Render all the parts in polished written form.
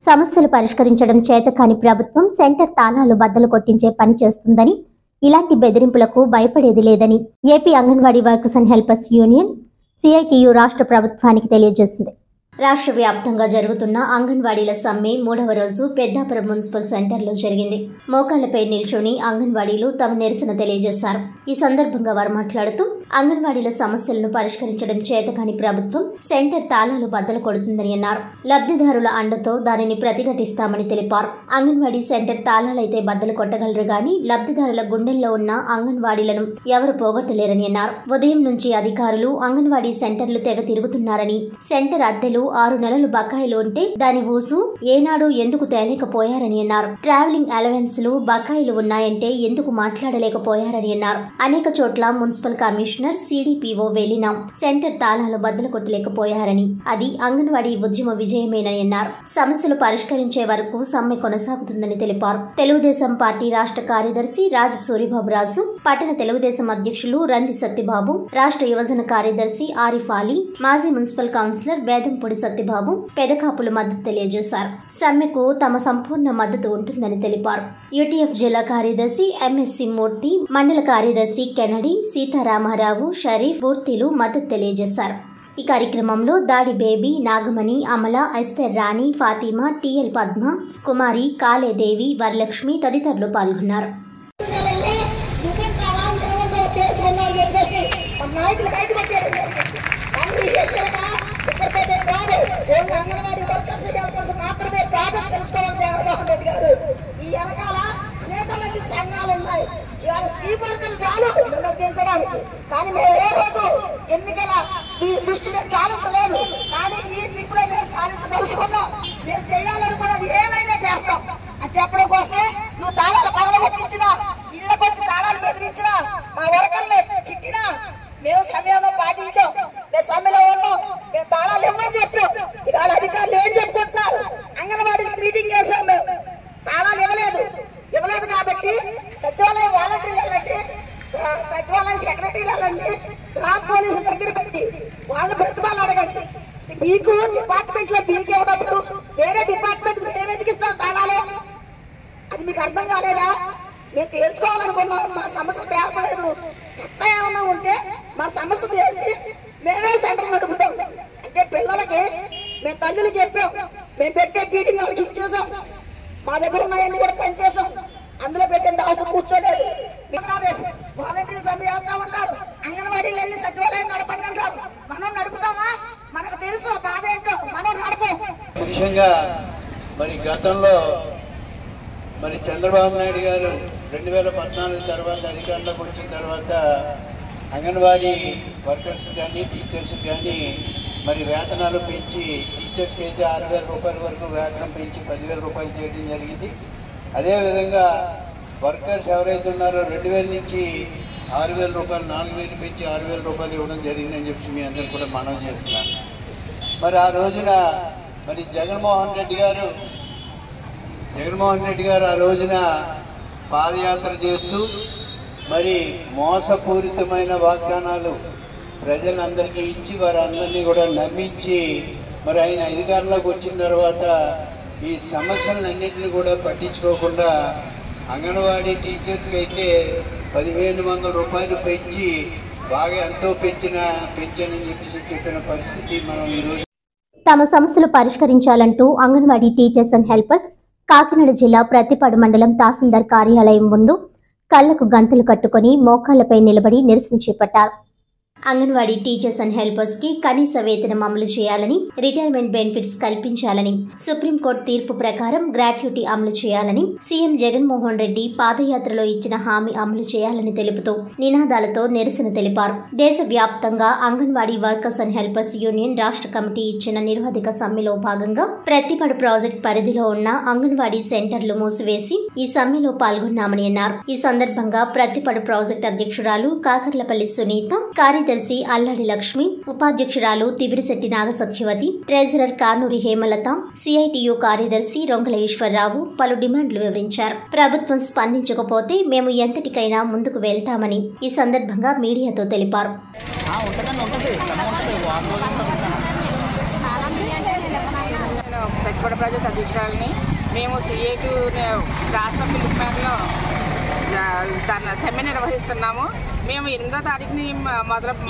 సమస్యలు పరిష్కరించడం చేతకాని ప్రభుత్వం సెంటర్ తాళాలు బద్దలు కొట్టించే పని చేస్తుందని, ఇలాంటి బెదిరింపులకు భయపడేది లేదని AP anganwadi workers and helpers union CITU రాష్ట్ర ప్రభుత్వానికి తెలియజేసింది. రాష్ట్ర వ్యాప్తంగా జరుగుతున్న అంగన్వాడీల సమ్మె 3వ రోజు పెద్దాపురం మున్సిపల్ సెంటర్లో జరిగింది. మోకాళ్లపై నిల్చొని అంగన్వాడీలు తమ నిరసన తెలియజేశారు. ఈ సందర్భంగా వారు మాట్లాడుతూ అంగన్వాడీల సమస్యలను పరిష్కరించడం చేతకాని ప్రభుత్వం సెంటర్ తాళాలు బద్దలు కొడుతుందని అన్నారు. లబ్ధిదారుల అండతో దానిని ప్రతిఘటిస్తామని తెలిపారు. అంగన్వాడీ సెంటర్ తాళాలైతే బద్దలు కొట్టగలరు గాని లబ్ధిదారుల గుండెల్లో ఉన్న అంగన్వాడీలను ఎవరు పోగొట్టలేరని అన్నారు. ఉదయం నుంచి అధికారులు అంగన్వాడీ సెంటర్లు తెగ తిరుగుతున్నారని, సెంటర్ అద్దెలు 6 నెలలు బకాయిలు ఉంటే దాని ఊసు ఏనాడు ఎందుకు తేలేకపోయారని అన్నారు. ట్రావెలింగ్ అలవెన్స్లు బకాయిలు ఉన్నాయంటే ఎందుకు మాట్లాడలేకపోయారని అన్నారు. అనేక చోట్ల మున్సిపల్ కమిషనర్, సిడిపిఓ వెళ్లినా సెంటర్ తాళాలు బద్దలు కొట్టలేకపోయారని, అది అంగన్వాడీ ఉద్యమ విజయమేనని అన్నారు. సమస్యలు పరిష్కరించే వరకు సమ్మె కొనసాగుతుందని తెలిపారు. తెలుగుదేశం పార్టీ రాష్ట్ర కార్యదర్శి రాజు సూరిబాబు రాజు, పట్టణ తెలుగుదేశం అధ్యక్షులు రంది సత్యబాబు, రాష్ట్ర యువజన కార్యదర్శి ఆరిఫ్ అలీ, మాజీ మున్సిపల్ కౌన్సిలర్ బేదంపూడి సత్యబాబు పెదకాపులు మద్దతు తెలియజేశారు. సమ్మెకు తమ సంపూర్ణ మద్దతు ఉంటుందని తెలిపారు. యూటీఎఫ్ జిల్లా కార్యదర్శి ఎంఎస్సి మూర్తి, మండల కార్యదర్శి కెనడి, సీతారామారావు, షరీఫ్, పూర్తిలు మద్దతు తెలియజేశారు. ఈ కార్యక్రమంలో దాడి బేబీ, నాగమణి, అమల, ఎస్తర్ రాణి, ఫాతిమా, టిఎల్ పద్మ, కుమారి, కాలేదేవి, వరలక్ష్మి తదితరులు పాల్గొన్నారు. అంగన్వాడీ వర్కర్స్ హెల్పర్స్ మాత్రమే కాదని తెలుసుకోవాలి జగన్మోహన్ రెడ్డి గారు. ఈ వెనకాల అనేక మంది సంఘాలు ఉన్నాయి. ఇవాళ స్వీపర్లు చాలు నిర్వర్తించడానికి, కానీ మేము ఏ రోజు ఎన్నికల దృష్టి మేము చాలించలేదు. కానీ ఈ ట్రిప్ లో మేము చాలించదలుచుకున్నాం. మేము చేయాలనుకున్నది ఏమైనా చేస్తాం అని చెప్పడం కోసమే నువ్వు తాళాలు పగలగొట్టించినా, ఇళ్లకొచ్చి తాళాలు బెదిరించినా, మా వర్కర్లు తిట్టినా మేము సమయంలో పాటించాం. మేము సమ్మెలో ఉన్నాం. మేము తాళాలు ఇవ్వమని చెప్పాం. ఇవాళ అధికారులు ఏం చెప్పుకుంటున్నారు? అంగన్వాడీ మీటింగ్ చేసాం. మేము తాళాలు ఇవ్వలేదు కాబట్టి సచివాలయం వాలంటీర్లు వెళ్ళండి, సచివాలయం సెక్రటరీలు వెళ్ళండి, గ్రామ పోలీసుల దగ్గర పెట్టి వాళ్ళు ప్రతిభాలు అడగండి. మీకు డిపార్ట్మెంట్ లో మీకు ఇవ్వనప్పుడు వేరే డిపార్ట్మెంట్ మేము ఎందుకు ఇస్తాం తాళాలు? అది మీకు అర్థం కాలేదా? మేము తేల్చుకోవాలనుకున్నాం. మా సమస్య తేల్చలేదు. సత్తా ఏమన్నా ఉంటే మా సమస్య తేల్చి మేమే సెంటర్ నడుపుతాం అంటే పిల్లలకి మేము తల్లులు చెప్పాం. మేము పెట్టే మీటింగ్ వాళ్ళకి ఇచ్చేసాం. మా దగ్గర ఉన్నాయన్నీ కూడా పనిచేసాం. అందులో పెట్టిన అవసరం కూర్చోలేదు. వాలంటీర్లు సమ్మె చేస్తామంటారు. అంగన్వాడీలు వెళ్ళి సచివాలయం నడపండి అంటారు. మనం నడుపుతామా? మనకు తెలుసు బాధ ఏంటో. మనం నడపం. ముఖ్యంగా మరి గతంలో మరి చంద్రబాబు నాయుడు గారు 2014 తర్వాత అధికారంలోకి వచ్చిన తర్వాత అంగన్వాడీ వర్కర్స్ కానీ టీచర్స్ కానీ మరి వేతనాలు పెంచి, టీచర్స్కి అయితే 6,000 రూపాయల వరకు వేతనం పెంచి 10,000 రూపాయలు చేయడం జరిగింది. అదేవిధంగా వర్కర్స్ ఎవరైతే ఉన్నారో 2,000 నుంచి 6,000 రూపాయలు, 4,000 పెంచి 6,000 రూపాయలు ఇవ్వడం జరిగిందని చెప్పి మీ అందరూ కూడా మనవి చేస్తున్నాను. మరి ఆ రోజున మరి జగన్మోహన్ రెడ్డి గారు ఆ రోజున పాదయాత్ర చేస్తూ మరి మోసపూరితమైన వాగ్దానాలు ప్రజలందరికీ ఇచ్చి వారందరినీ కూడా నమ్మించి మరి ఆయన అధికారంలోకి వచ్చిన తర్వాత ఈ సమస్యలన్నింటినీ కూడా పట్టించుకోకుండా అంగన్వాడీ టీచర్స్కి అయితే 1,500 రూపాయలు పెంచి బాగా ఎంతో పెంచానని చెప్పిన పరిస్థితి మనం ఈరోజు. తమ సమస్యలు పరిష్కరించాలంటూ anganwadi teachers and helpers Kakinada జిల్లా ప్రతిపాడు మండలం తహసీల్దార్ కార్యాలయం ముందు కళ్లకు గంతలు కట్టుకుని మోకాళ్లపై నిలబడి నిరసన చేపట్టారు. అంగన్వాడీ టీచర్స్ అండ్ హెల్పర్స్ కి కనీస వేతనం అమలు చేయాలని, రిటైర్మెంట్ బెనిఫిట్స్ కల్పించాలని, సుప్రీంకోర్టు తీర్పు ప్రకారం గ్రాట్యుటీ అమలు చేయాలని, సీఎం జగన్మోహన్ రెడ్డి పాదయాత్రలో ఇచ్చిన హామీ అమలు చేయాలని తెలుపుతూ నినాదాలతో నిరసన తెలిపారు. దేశవ్యాప్తంగా anganwadi workers and helpers union రాష్ట్ర కమిటీ ఇచ్చిన నిర్వాధిక సమ్మెలో భాగంగా ప్రతిపాడు ప్రాజెక్ట్ పరిధిలో ఉన్న అంగన్వాడీ సెంటర్లు మూసివేసి ఈ సమ్మెలో పాల్గొన్నామని అన్నారు. ఈ సందర్భంగా ప్రతిపాడు ప్రాజెక్ట్ అధ్యక్షురాలు కాకర్లపల్లి సునీత, కార్యదర్శి అల్లడి లక్ష్మి, ఉపాధ్యక్షురాలు తిబిరిశెట్టి నాగసత్యవతి, ట్రెజరర్ కానూరి హేమలత, సిఐటియు కార్యదర్శి రొంగల ఈశ్వరరావు పలు డిమాండ్లు వివరించారు. ప్రభుత్వం స్పందించకపోతే మేము ఎంతటికైనా ముందుకు వెళ్తామని ఈ సందర్భంగా మీడియాతో తెలిపారు. పచ్చిపడ ప్రాజెక్ట్ అధ్యక్షురాలని. మేము CA2 రాష్ట్ర పిలుపు మేరలో సమ్మె నిర్వహిస్తున్నాము. మేము 8వ తారీఖుని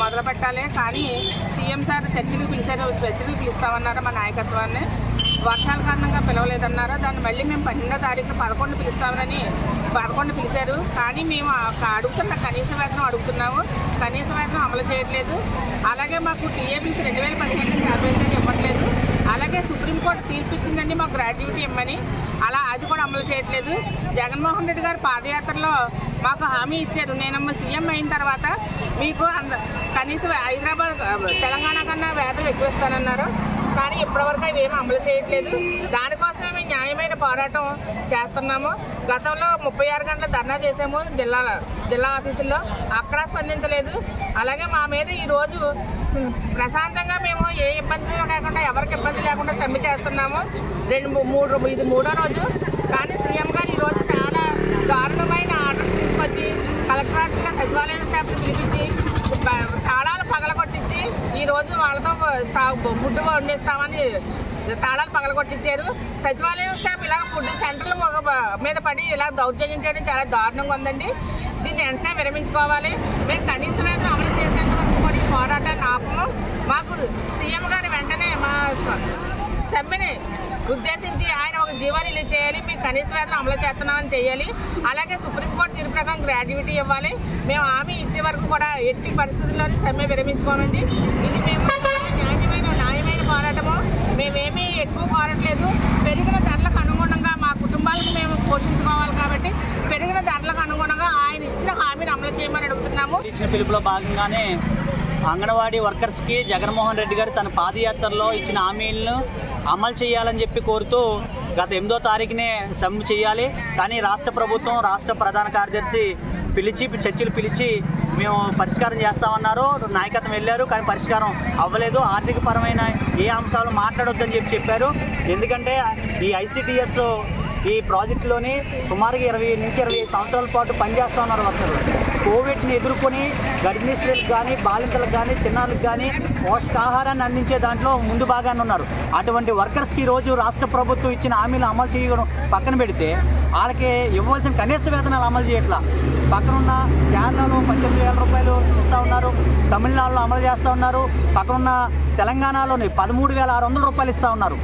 మొదలు పెట్టాలి, కానీ సీఎం సార్ చర్చలకు పిలుస్తామన్నారు మా నాయకత్వాన్ని. వర్షాల కారణంగా పిలవలేదన్నారు. దాన్ని మళ్ళీ మేము 12వ తారీఖున 11 పిలుస్తామని 11 పిలిచారు. కానీ మేము అడుగుతున్న కనీస వేతనం అడుగుతున్నాము. కనీస వేతనం అమలు చేయట్లేదు. అలాగే మాకు TABC 2015 నుంచి ఆపేసారి ఇవ్వట్లేదు. అలాగే సుప్రీంకోర్టు తీర్పు ఇచ్చిందండి మాకు గ్రాడ్యుయేటీ ఇవ్వమని, అది కూడా అమలు చేయట్లేదు. జగన్మోహన్ రెడ్డి గారు పాదయాత్రలో మాకు హామీ ఇచ్చారు, నేనమ్మ సీఎం అయిన తర్వాత మీకు కనీసం హైదరాబాద్ తెలంగాణ కన్నా వేతనం ఎక్కువ ఇస్తానన్నారు. కానీ ఇప్పటివరకు అవి ఏమీ అమలు చేయట్లేదు. దానికోసమే మేము న్యాయమైన పోరాటం చేస్తున్నాము. గతంలో 36 గంటల ధర్నా చేసాము జిల్లా ఆఫీసుల్లో, అక్కడ స్పందించలేదు. అలాగే మా మీద ఈరోజు ప్రశాంతంగా మేము ఏ ఇబ్బందులు కాకుండా ఎవరికి ఇబ్బంది లేకుండా సమ్మె చేస్తున్నాము. ఇది 3వ రోజు. కానీ సీఎం గారు ఈరోజు చాలా దారుణమైన ఆర్డర్స్ తీసుకొచ్చి కలెక్టరేట్లో సచివాలయం స్టాఫ్ని పిలిపించి తాళాలు పగలగొట్టించి ఈరోజు వాళ్ళతో ఫుడ్ వండిస్తామని తాళాలు పగలగొట్టించారు. సచివాలయం స్టాఫ్ ఇలా ఫుడ్ సెంటర్ల మీద పడి ఇలా దౌర్జన్యం చేయడం చాలా దారుణంగా ఉందండి. దీన్ని వెంటనే విరమించుకోవాలి. మేము కనీస వేతనం అమలు చేసేంత వరకు పోరాటాన్ని ఆపము. మాకు సీఎం గారు వెంటనే మా సమ్మెని ఉద్దేశించి ఆయన ఒక జీవో రిలీజ్ చేయాలి. మేము కనీస వేతనం అమలు చేస్తున్నామని చేయాలి. అలాగే సుప్రీంకోర్టు తీర్పు ప్రకారం గ్రాడ్యుయేటీ ఇవ్వాలి. మేము హామీ ఇచ్చే వరకు కూడా ఎట్టి పరిస్థితుల్లోనే సమ్మె విరమించుకోమండి. ఇది మేము న్యాయమైన పోరాటము. మేమేమీ ఎక్కువ కోరట్లేదు. పెరిగిన ధరలకు అనుగుణంగా మా కుటుంబాలకు మేము పోషించుకోవాలి కాబట్టి పెరిగిన ధరలకు అనుగుణంగా ఆయన ఇచ్చిన హామీని అమలు చేయమని అడుగుతున్నాము. ఇచ్చిన పిలుపులో భాగంగానే అంగన్వాడీ వర్కర్స్కి జగన్మోహన్ రెడ్డి గారు తన పాదయాత్రలో ఇచ్చిన హామీలను అమలు చేయాలని చెప్పి కోరుతూ గత 8వ తారీఖునే సమ్మె చేయాలి. కానీ రాష్ట్ర ప్రభుత్వం, రాష్ట్ర ప్రధాన కార్యదర్శి చర్చలు పిలిచి మేము పరిష్కారం చేస్తామన్నారు. నాయకత్వం వెళ్ళారు, కానీ పరిష్కారం అవ్వలేదు. ఆర్థిక పరమైన ఏ అంశాలు మాట్లాడొద్దని చెప్పారు. ఎందుకంటే ఈ ICTS ఈ ప్రాజెక్టులోని సుమారుగా 20 నుంచి 25 సంవత్సరాల పాటు పనిచేస్తూ ఉన్నారు వర్కర్లు. కోవిడ్ని ఎదుర్కొని గర్భిణీ స్త్రీలకు కానీ, బాలింతలకు కానీ, చిన్నారులకు కానీ పోషకాహారాన్ని అందించే దాంట్లో ముందు భాగాన్ని ఉన్నారు. అటువంటి వర్కర్స్కి ఈరోజు రాష్ట్ర ప్రభుత్వం ఇచ్చిన హామీలు అమలు చేయడం పక్కన పెడితే వాళ్ళకి ఇవ్వాల్సిన కనీస వేతనాలు అమలు చేయట్లా. పక్కనున్న కేరళలో 18,000 రూపాయలు ఇస్తూ ఉన్నారు, తమిళనాడులో అమలు చేస్తూ ఉన్నారు, పక్కనున్న తెలంగాణలోని 13,600 రూపాయలు ఇస్తూ ఉన్నారు.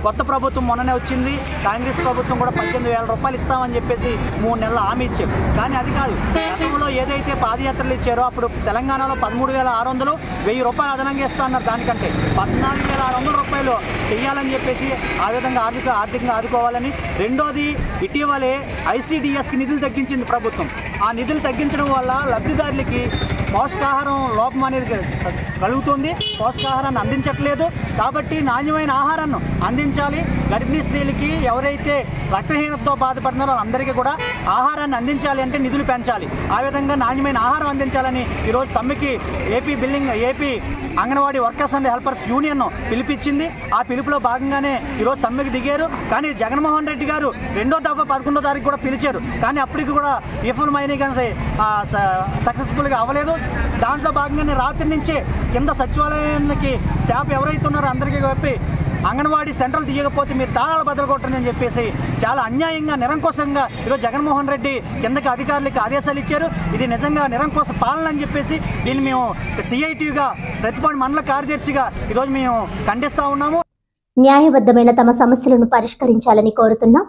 కొత్త ప్రభుత్వం మొన్ననే వచ్చింది, కాంగ్రెస్ ప్రభుత్వం కూడా 18,000 రూపాయలు ఇస్తామని చెప్పేసి 3 నెలలు హామీ ఇచ్చారు. కానీ అది కాదు, గతంలో ఏదైతే పాదయాత్రలు ఇచ్చారో అప్పుడు తెలంగాణలో 13,600, 1,000 రూపాయలు అదనంగా ఇస్తా అన్నారు. దానికంటే 14,600 రూపాయలు చేయాలని చెప్పేసి ఆ విధంగా ఆర్థికంగా ఆదుకోవాలని. రెండోది, ఇటీవలే ICDSకి నిధులు తగ్గించింది ప్రభుత్వం. ఆ నిధులు తగ్గించడం వల్ల లబ్ధిదారులకి పోషకాహారం లోపం అనేది కలుగుతుంది. పోషకాహారాన్ని అందించట్లేదు. కాబట్టి నాణ్యమైన ఆహారాన్ని అందించాలి. గర్భిణీ స్త్రీలకి, ఎవరైతే రక్తహీనతతో బాధపడుతున్నారో వాళ్ళందరికీ కూడా ఆహారాన్ని అందించాలి అంటే నిధులు పెంచాలి. ఆ విధంగా నాణ్యమైన ఆహారం అందించాలని ఈరోజు సమ్మెకి AP anganwadi workers and helpers union పిలిపించింది. ఆ పిలుపులో భాగంగానే ఈరోజు సమ్మెకి దిగారు. కానీ జగన్మోహన్ రెడ్డి గారు 2వ దఫా 11వ తారీఖు కూడా పిలిచారు. కానీ అప్పటికి కూడా విఫలమైన కానీ సక్సెస్ఫుల్గా అవ్వలేదు. దాంట్లో భాగంగానే రాత్రి నుంచే కింద సచివాలయానికి స్టాఫ్ ఎవరైతే ఉన్నారో అందరికీ చెప్పి అంగన్వాడీ సెంట్రల్ తీయకపోతే మీరు తాళాలు బదలగొట్టండి అని చెప్పేసి చాలా అన్యాయంగా, నిరంకుశంగా ఈరోజు జగన్మోహన్ రెడ్డి కిందకి అధికారులకు ఆదేశాలు ఇచ్చారు. ఇది నిజంగా నిరంకుశ పాలన అని చెప్పేసి దీన్ని మేము CITUగా ప్రతిపాడు మండల కార్యదర్శిగా ఈరోజు మేము ఖండిస్తూ ఉన్నాము. న్యాయబద్ధమైన తమ సమస్యలను పరిష్కరించాలని కోరుతున్న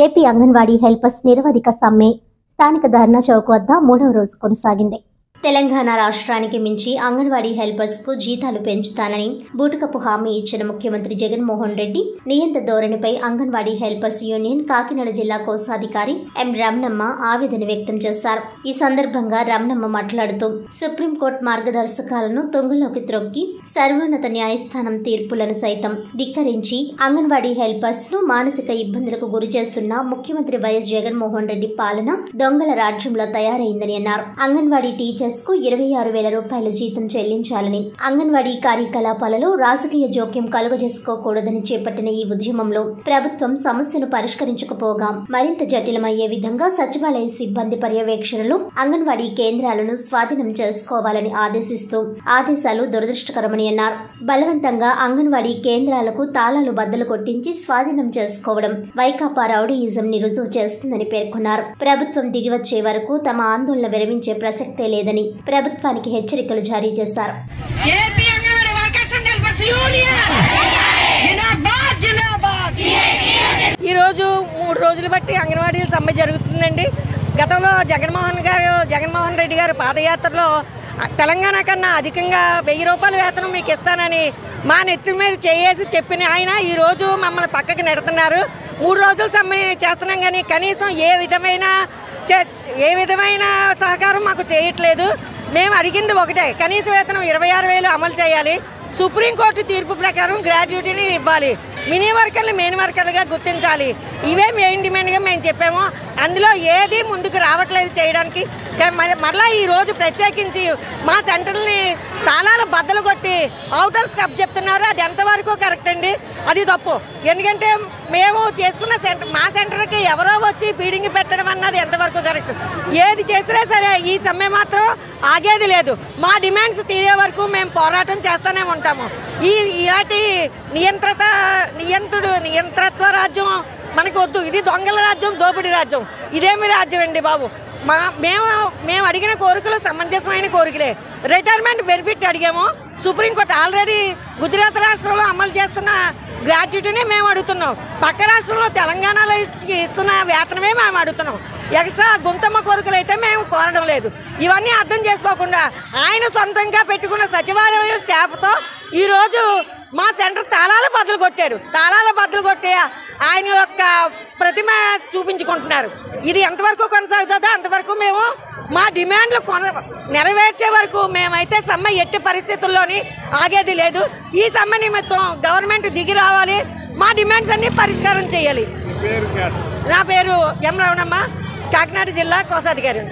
ఏపీ అంగన్వాడీ హెల్పర్స్ నిరవధిక సమ్మె స్థానిక ధర్నా చౌక్ వద్ద 3వ రోజు కొనసాగింది. తెలంగాణ రాష్ట్రానికి మించి అంగన్వాడీ హెల్పర్స్ కు జీతాలు పెంచుతానని బూటకపు హామీ ఇచ్చిన ముఖ్యమంత్రి జగన్మోహన్ రెడ్డి నియంత ధోరణిపై అంగన్వాడీ హెల్పర్స్ యూనియన్ కాకినాడ జిల్లా కోశాధికారి ఎం రమణమ్మ ఆవేదన వ్యక్తం చేశారు. ఈ సందర్భంగా రమణమ్మ మాట్లాడుతూ సుప్రీంకోర్టు మార్గదర్శకాలను తొంగలోకి త్రొక్కి సర్వోన్నత న్యాయస్థానం తీర్పులను సైతం ధిక్కరించి అంగన్వాడీ హెల్పర్స్ ను మానసిక ఇబ్బందులకు గురి చేస్తున్న ముఖ్యమంత్రి వైఎస్ జగన్మోహన్ రెడ్డి పాలన దొంగల రాజ్యంలో తయారైందని అన్నారు. అంగన్వాడీ టీచర్స్ వర్కర్స్ కు 26,000 రూపాయల జీతం చెల్లించాలని, అంగన్వాడీ కార్యకలాపాలలో రాజకీయ జోక్యం కలుగజేసుకోకూడదని చేపట్టిన ఈ ఉద్యమంలో ప్రభుత్వం సమస్యను పరిష్కరించకపోగా మరింత జటిలమయ్యే విధంగా సచివాలయ సిబ్బంది పర్యవేక్షణలు అంగన్వాడీ కేంద్రాలను స్వాధీనం చేసుకోవాలని ఆదేశిస్తూ ఆదేశాలు దురదృష్టకరమని అన్నారు. బలవంతంగా అంగన్వాడీ కేంద్రాలకు తాళాలు బద్దలు కొట్టించి స్వాధీనం చేసుకోవడం వైకాపా రౌడీయిజం ని రుజువు చేస్తుందని పేర్కొన్నారు. ప్రభుత్వం దిగివచ్చే వరకు తమ ఆందోళన విరమించే ప్రసక్తే లేదని ప్రభుత్వానికి హెచ్చరికలు జారీ చేశారు. ఈ రోజు 3 రోజులు బట్టి అంగన్వాడీల సమ్మె జరుగుతుందండి. గతంలో జగన్మోహన్ రెడ్డి గారు పాదయాత్రలో తెలంగాణ కన్నా అధికంగా 1000 రూపాయల వేతనం మీకు ఇస్తానని మా నెత్తి మీద చేసి చెప్పిన ఆయన ఈరోజు మమ్మల్ని పక్కకి నెడుతున్నారు. 3 రోజులు సమ్మె చేస్తున్నాం కానీ కనీసం ఏ విధమైన సహకారం మాకు చేయట్లేదు. మేము అడిగింది ఒకటే, కనీస వేతనం 26,000 అమలు చేయాలి. సుప్రీంకోర్టు తీర్పు ప్రకారం గ్రాడ్యుయేటీని ఇవ్వాలి. మినీ వర్కర్లు మెయిన్ వర్కర్లుగా గుర్తించాలి. ఇవే మెయిన్ డిమాండ్గా మేము చెప్పాము. అందులో ఏది ముందుకు రావట్లేదు చేయడానికి. మరలా ఈరోజు ప్రత్యేకించి మా సెంటర్ని తాళాలు బద్దలు కొట్టి అవుటర్స్ కప్ చెప్తున్నారు. అది ఎంతవరకు కరెక్ట్ అండి? అది తప్పు. ఎందుకంటే మేము చేసుకున్న మా సెంటర్కి ఎవరో వచ్చి ఫీడింగ్ పెట్టడం అన్నది ఎంతవరకు కరెక్ట్? ఏది చేసినా సరే ఈ సమ్మె మాత్రం ఆగేది లేదు. మా డిమాండ్స్ తీరే వరకు మేము పోరాటం చేస్తూనే ఉంటాము. ఇలాంటి నియంత్రత్వ రాజ్యం మనకు వద్దు. ఇది దొంగల రాజ్యం, దోపిడీ రాజ్యం. ఇదేమి రాజ్యం అండి బాబు? మేము అడిగిన కోరికలు సమంజసమైన కోరికలే. రిటైర్మెంట్ బెనిఫిట్ అడిగాము. సుప్రీంకోర్టు ఆల్రెడీ గుజరాత్ రాష్ట్రంలో అమలు చేస్తున్న గ్రాట్యుటీని మేము అడుగుతున్నాం. పక్క రాష్ట్రంలో తెలంగాణలో ఇస్తున్న వేతనమే మేము అడుగుతున్నాం. ఎక్స్ట్రా గుంతమ్మ కోరికలు అయితే మేము కోరడం లేదు. ఇవన్నీ అర్థం చేసుకోకుండా ఆయన సొంతంగా పెట్టుకున్న సచివాలయం స్టాఫ్తో ఈరోజు మా సెంటర్ తాళాల బద్దలు కొట్టాడు. తాళాల బద్దలు కొట్టి ఆయన యొక్క ప్రతిమ చూపించుకుంటున్నారు. ఇది ఎంతవరకు కొనసాగుతుందో అంతవరకు మేము మా డిమాండ్లు నెరవేర్చే వరకు మేమైతే సమ్మె ఎట్టి పరిస్థితుల్లోని ఆగేది లేదు. ఈ సమ్మె నిమిత్తం గవర్నమెంట్ దిగి రావాలి. మా డిమాండ్స్ అన్ని పరిష్కారం చేయాలి. నా పేరు ఎం రవణమ్మ, కాకినాడ జిల్లా కోశాధికారి.